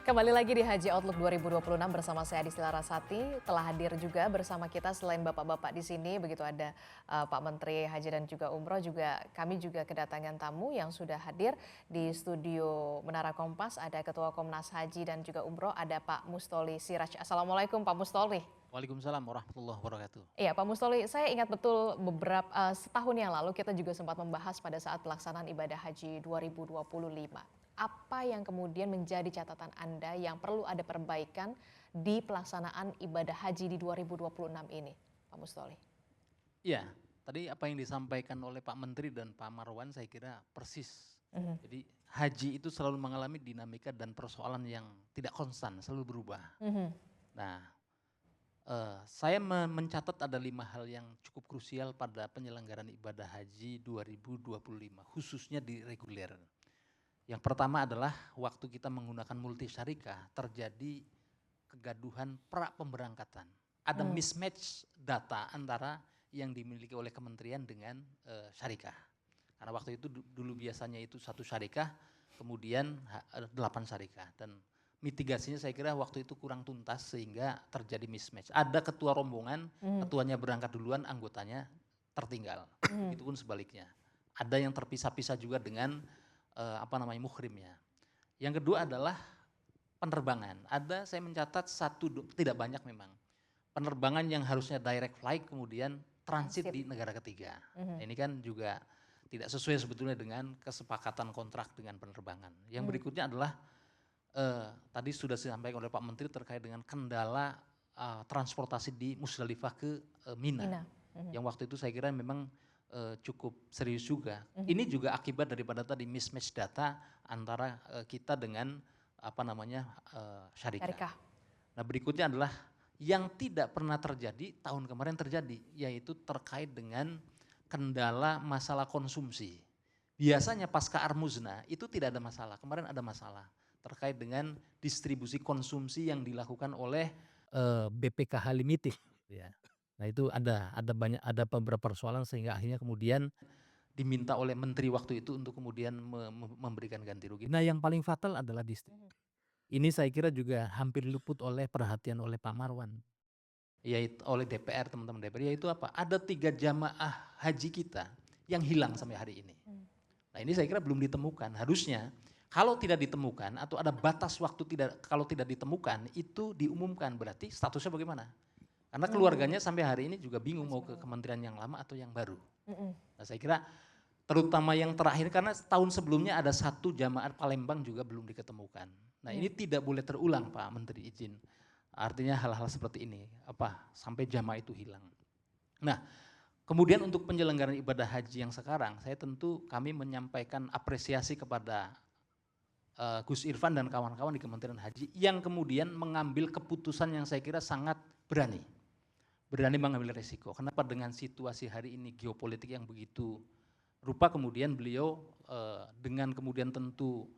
Kembali lagi di Haji Outlook 2026 bersama saya Adi Larasati. Telah hadir juga bersama kita selain bapak-bapak di sini, begitu ada Pak Menteri Haji dan juga Umroh, juga kami juga kedatangan tamu yang sudah hadir di studio Menara Kompas. Ada Ketua Komnas Haji dan juga Umroh, ada Pak Mustoli Siraj. Assalamualaikum Pak Mustoli. Waalaikumsalam warahmatullahi wabarakatuh. Iya Pak Mustoli, saya ingat betul setahun yang lalu kita juga sempat membahas pada saat pelaksanaan ibadah haji 2025. Apa yang kemudian menjadi catatan Anda yang perlu ada perbaikan di pelaksanaan ibadah haji di 2026 ini, Pak Mustoli? Iya, tadi apa yang disampaikan oleh Pak Menteri dan Pak Marwan saya kira persis. Jadi haji itu selalu mengalami dinamika dan persoalan yang tidak konstan, selalu berubah. Nah, saya mencatat ada 5 hal yang cukup krusial pada penyelenggaraan ibadah haji 2025, khususnya di reguler. Yang pertama adalah waktu kita menggunakan multi syarikah terjadi kegaduhan pra pemberangkatan. Ada mismatch data antara yang dimiliki oleh kementerian dengan syarikah. Karena waktu itu dulu biasanya itu 1 syarikah, kemudian 8 syarikah. Dan mitigasinya saya kira waktu itu kurang tuntas sehingga terjadi mismatch. Ada ketua rombongan, ketuanya berangkat duluan, anggotanya tertinggal. Itu pun sebaliknya. Ada yang terpisah-pisah juga dengan muhrimnya. Yang kedua adalah penerbangan. Saya mencatat tidak banyak memang, penerbangan yang harusnya direct flight kemudian transit di negara ketiga. Ini kan juga tidak sesuai sebetulnya dengan kesepakatan kontrak dengan penerbangan. Yang berikutnya adalah tadi sudah disampaikan oleh Pak Menteri terkait dengan kendala transportasi di Musdalifah ke Mina. Yang waktu itu saya kira memang cukup serius juga. Ini juga akibat daripada tadi mismatch data antara kita dengan syarikah. Nah, berikutnya adalah yang tidak pernah terjadi tahun kemarin terjadi, yaitu terkait dengan kendala masalah konsumsi. Biasanya pasca Armuzna itu tidak ada masalah, kemarin ada masalah terkait dengan distribusi konsumsi yang dilakukan oleh BPKH Limited. Ya. Nah itu ada beberapa persoalan sehingga akhirnya kemudian diminta oleh menteri waktu itu untuk kemudian memberikan ganti rugi. Nah yang paling fatal adalah ini saya kira juga hampir luput oleh perhatian oleh Pak Marwan. Yaitu oleh DPR, teman-teman DPR, yaitu apa? Ada 3 jamaah haji kita yang hilang sampai hari ini. Nah ini saya kira belum ditemukan. Harusnya kalau tidak ditemukan atau ada batas waktu kalau tidak ditemukan itu diumumkan, berarti statusnya bagaimana? Karena keluarganya sampai hari ini juga bingung mau ke kementerian yang lama atau yang baru. Nah saya kira terutama yang terakhir, karena tahun sebelumnya ada 1 jamaah Palembang juga belum diketemukan. Nah ini tidak boleh terulang Pak Menteri, izin. Artinya hal-hal seperti ini, sampai jamaah itu hilang. Nah kemudian untuk penyelenggaraan ibadah haji yang sekarang, kami menyampaikan apresiasi kepada Gus Irfan dan kawan-kawan di Kementerian Haji yang kemudian mengambil keputusan yang saya kira sangat berani mengambil resiko. Kenapa? Dengan situasi hari ini geopolitik yang begitu rupa, kemudian beliau dengan kemudian tentu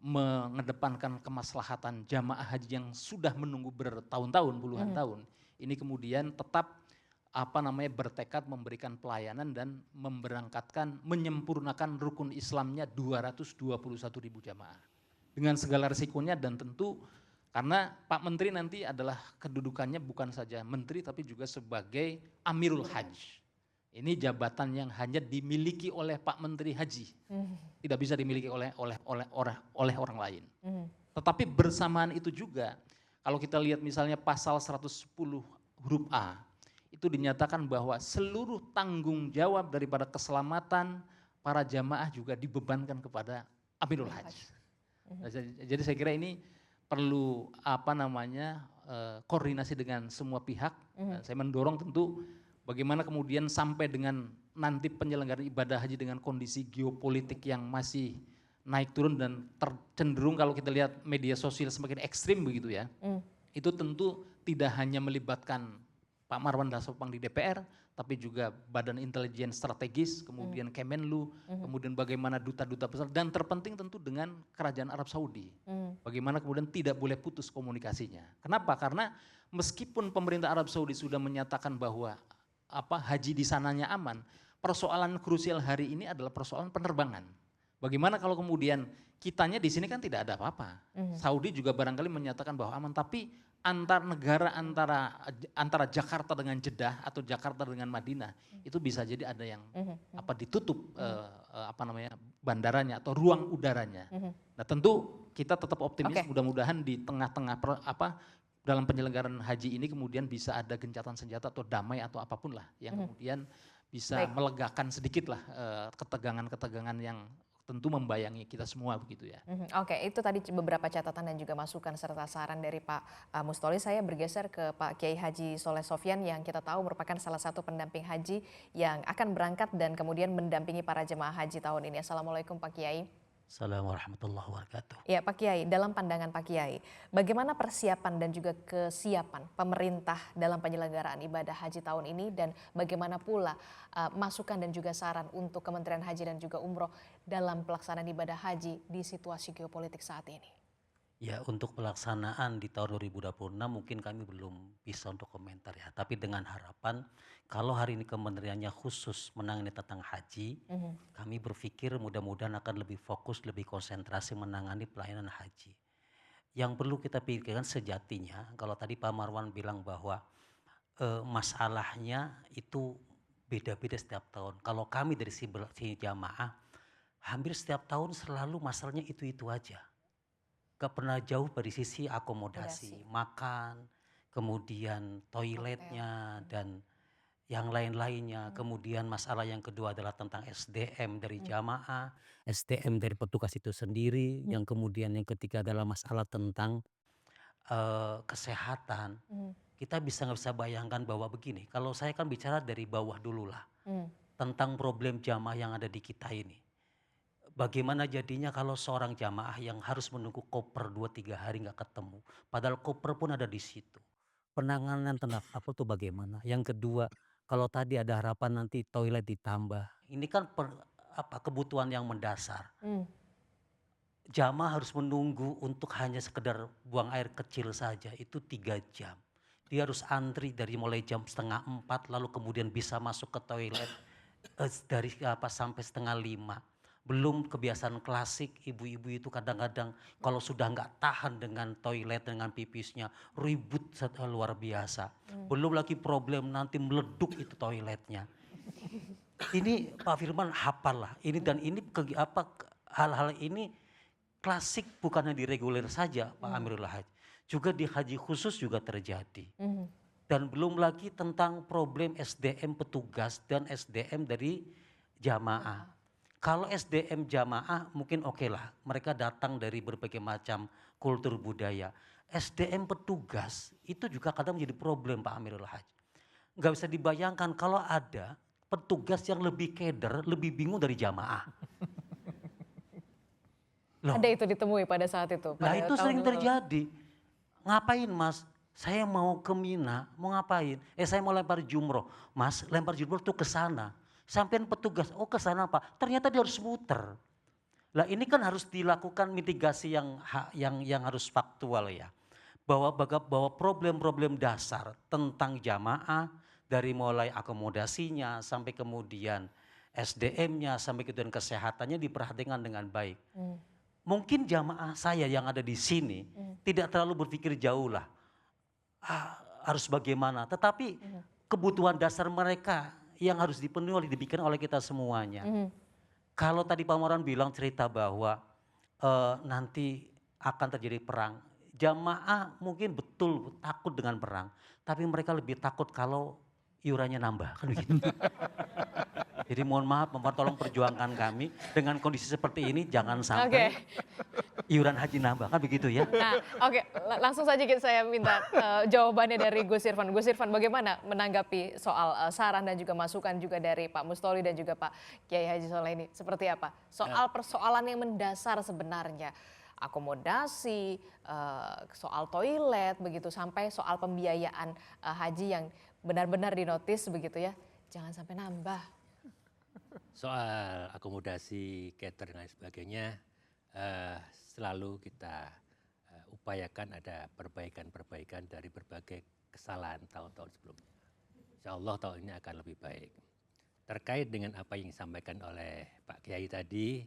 mengedepankan kemaslahatan jamaah haji yang sudah menunggu bertahun-tahun, puluhan tahun, ini kemudian tetap bertekad memberikan pelayanan dan menyempurnakan rukun Islamnya 221.000 jamaah. Dengan segala risikonya, dan tentu karena Pak Menteri nanti adalah kedudukannya bukan saja menteri tapi juga sebagai Amirul Hajj. Ini jabatan yang hanya dimiliki oleh Pak Menteri Haji, tidak bisa dimiliki oleh orang lain. Tetapi bersamaan itu juga, kalau kita lihat misalnya pasal 110 huruf A, itu dinyatakan bahwa seluruh tanggung jawab daripada keselamatan para jamaah juga dibebankan kepada Amirul Hajj. Jadi saya kira ini perlu koordinasi dengan semua pihak. Saya mendorong tentu bagaimana kemudian sampai dengan nanti penyelenggaraan ibadah haji dengan kondisi geopolitik yang masih naik turun dan cenderung kalau kita lihat media sosial semakin ekstrim begitu ya. Itu tentu tidak hanya melibatkan Pak Marwan Dasopang di DPR, tapi juga Badan Intelijen Strategis, kemudian Kemenlu, kemudian bagaimana duta-duta besar, dan terpenting tentu dengan Kerajaan Arab Saudi. Bagaimana kemudian tidak boleh putus komunikasinya. Kenapa? Karena meskipun pemerintah Arab Saudi sudah menyatakan bahwa haji di sananya aman, persoalan krusial hari ini adalah persoalan penerbangan. Bagaimana kalau kemudian kitanya di sini kan tidak ada apa-apa. Saudi juga barangkali menyatakan bahwa aman, tapi antar negara antara Jakarta dengan Jeddah atau Jakarta dengan Madinah itu bisa jadi ada yang ditutup apa namanya bandaranya atau ruang udaranya. Nah tentu kita tetap optimis, Oke. mudah-mudahan di tengah-tengah dalam penyelenggaraan haji ini kemudian bisa ada gencatan senjata atau damai atau apapun lah yang kemudian bisa Baik. melegakan sedikit lah ketegangan-ketegangan yang tentu membayangi kita semua begitu ya. Oke, itu tadi beberapa catatan dan juga masukan serta saran dari Pak Mustoli. Saya bergeser ke Pak Kiai Haji Soleh Sofyan yang kita tahu merupakan salah satu pendamping haji yang akan berangkat dan kemudian mendampingi para jemaah haji tahun ini. Assalamualaikum Pak Kiai. Assalamualaikum warahmatullahi wabarakatuh. Ya Pak Kiai, dalam pandangan Pak Kiai, bagaimana persiapan dan juga kesiapan pemerintah dalam penyelenggaraan ibadah haji tahun ini dan bagaimana pula masukan dan juga saran untuk Kementerian Haji dan juga Umroh dalam pelaksanaan ibadah haji di situasi geopolitik saat ini? Ya, untuk pelaksanaan di tahun 2026 mungkin kami belum bisa untuk komentar ya. Tapi dengan harapan kalau hari ini kementeriannya khusus menangani tentang haji, kami berpikir mudah-mudahan akan lebih fokus, lebih konsentrasi menangani pelayanan haji. Yang perlu kita pikirkan sejatinya, kalau tadi Pak Marwan bilang bahwa masalahnya itu beda-beda setiap tahun. Kalau kami dari si jamaah, hampir setiap tahun selalu masalahnya itu-itu aja. Gak pernah jauh dari sisi akomodasi, makan, kemudian toiletnya dan yang lain-lainnya. Kemudian masalah yang kedua adalah tentang SDM dari jamaah, SDM dari petugas itu sendiri. Yang kemudian yang ketiga adalah masalah tentang kesehatan. Kita nggak bisa bayangkan bahwa begini, kalau saya kan bicara dari bawah dulu lah, tentang problem jamaah yang ada di kita ini. Bagaimana jadinya kalau seorang jamaah yang harus menunggu koper 2-3 hari nggak ketemu. Padahal koper pun ada di situ. Penanganan tentang apa tuh bagaimana. Yang kedua, kalau tadi ada harapan nanti toilet ditambah. Ini kan kebutuhan yang mendasar. Jamaah harus menunggu untuk hanya sekedar buang air kecil saja. Itu 3 jam. Dia harus antri dari mulai jam 3:30 lalu kemudian bisa masuk ke toilet dari sampai 4:30. Belum kebiasaan klasik ibu-ibu itu kadang-kadang kalau sudah nggak tahan dengan toilet dengan pipisnya ribut luar biasa. Belum lagi problem nanti meleduk itu toiletnya. Ini Pak Firman hafal lah. Ini dan ini hal-hal ini klasik bukannya di reguler saja Pak Amirul Hajj. Juga di haji khusus juga terjadi. Dan belum lagi tentang problem SDM petugas dan SDM dari jamaah. Kalau SDM jamaah mungkin oke lah, mereka datang dari berbagai macam kultur budaya. SDM petugas itu juga kadang menjadi problem Pak Amirul Hajj. Nggak bisa dibayangkan kalau ada petugas yang lebih keder, lebih bingung dari jamaah. Loh, Ada itu ditemui pada saat itu? nah itu sering terjadi. Ngapain Mas? Saya mau ke Mina, mau ngapain? Saya mau lempar jumroh. Mas, lempar jumroh tuh ke sana. Sampean petugas, oh ke sana Pak. Ternyata dia harus muter. Lah ini kan harus dilakukan mitigasi yang harus faktual ya. Bahwa problem-problem dasar tentang jamaah dari mulai akomodasinya sampai kemudian SDM-nya sampai kemudian kesehatannya diperhatikan dengan baik. Mungkin jamaah saya yang ada di sini tidak terlalu berpikir jauh lah. Harus bagaimana, tetapi kebutuhan dasar mereka yang harus dipenuhi dipikirkan oleh kita semuanya. Kalau tadi Pak Moran bilang cerita bahwa nanti akan terjadi perang, jamaah mungkin betul takut dengan perang, tapi mereka lebih takut kalau iurannya nambah kan begitu. Jadi mohon maaf, tolong perjuangkan kami dengan kondisi seperti ini jangan sampai iuran haji nambah kan begitu ya. Nah, oke, langsung saja saya minta jawabannya dari Gus Irfan. Gus Irfan, bagaimana menanggapi soal saran dan juga masukan juga dari Pak Mustoli dan juga Pak Kiai Haji Soleh ini? Seperti apa? Soal persoalan yang mendasar sebenarnya. Akomodasi, soal toilet, begitu sampai soal pembiayaan haji yang benar-benar dinotis begitu ya. Jangan sampai nambah. Soal akomodasi, catering dan lain sebagainya, selalu kita upayakan ada perbaikan-perbaikan dari berbagai kesalahan tahun-tahun sebelumnya. Insya Allah tahun ini akan lebih baik. Terkait dengan apa yang disampaikan oleh Pak Kiai tadi,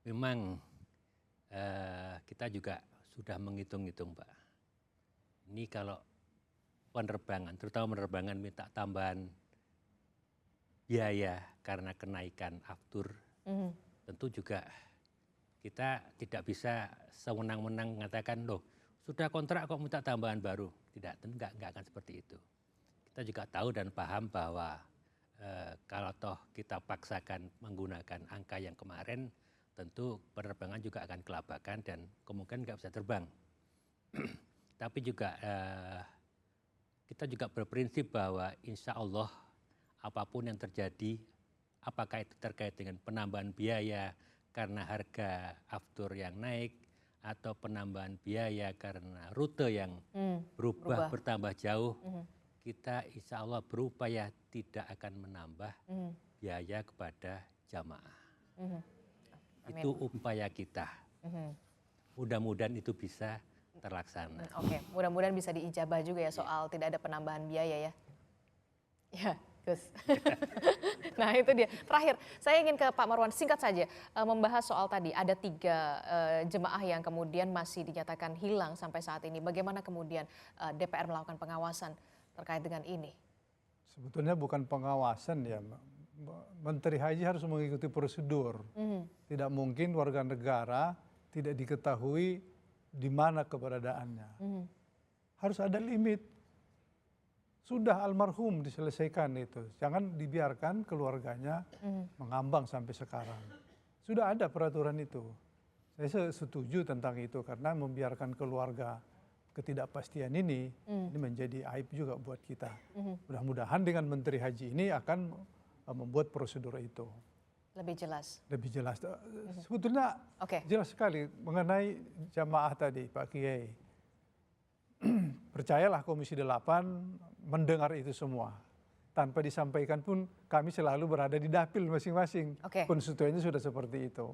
Memang kita juga sudah menghitung-hitung Pak. Ini kalau penerbangan, terutama penerbangan minta tambahan biaya karena kenaikan aftur, tentu juga kita tidak bisa sewenang-wenang mengatakan, loh sudah kontrak kok minta tambahan baru. Tidak, enggak akan seperti itu. Kita juga tahu dan paham bahwa kalau toh kita paksakan menggunakan angka yang kemarin, tentu penerbangan juga akan kelabakan dan kemungkinan nggak bisa terbang. Tapi juga kita juga berprinsip bahwa insya Allah apapun yang terjadi, apakah itu terkait dengan penambahan biaya karena harga aftur yang naik, atau penambahan biaya karena rute yang berubah bertambah jauh, kita insya Allah berupaya tidak akan menambah biaya kepada jamaah. Itu upaya kita. Mudah-mudahan itu bisa terlaksana. Oke, mudah-mudahan bisa diijabah juga ya soal tidak ada penambahan biaya ya. Ya, Gus. Nah itu dia. Terakhir, saya ingin ke Pak Marwan singkat saja membahas soal tadi ada 3 jemaah yang kemudian masih dinyatakan hilang sampai saat ini. Bagaimana kemudian DPR melakukan pengawasan terkait dengan ini? Sebetulnya bukan pengawasan ya, Menteri Haji harus mengikuti prosedur. Tidak mungkin warga negara tidak diketahui di mana keberadaannya. Harus ada limit. Sudah almarhum diselesaikan itu. Jangan dibiarkan keluarganya mengambang sampai sekarang. Sudah ada peraturan itu. Saya setuju tentang itu karena membiarkan keluarga ketidakpastian ini menjadi aib juga buat kita. Mudah-mudahan dengan Menteri Haji ini akan membuat prosedur itu. Lebih jelas. Lebih jelas. Sebetulnya jelas sekali mengenai jamaah tadi Pak Kiai. Percayalah Komisi 8 mendengar itu semua. Tanpa disampaikan pun kami selalu berada di dapil masing-masing. Konstituennya sudah seperti itu.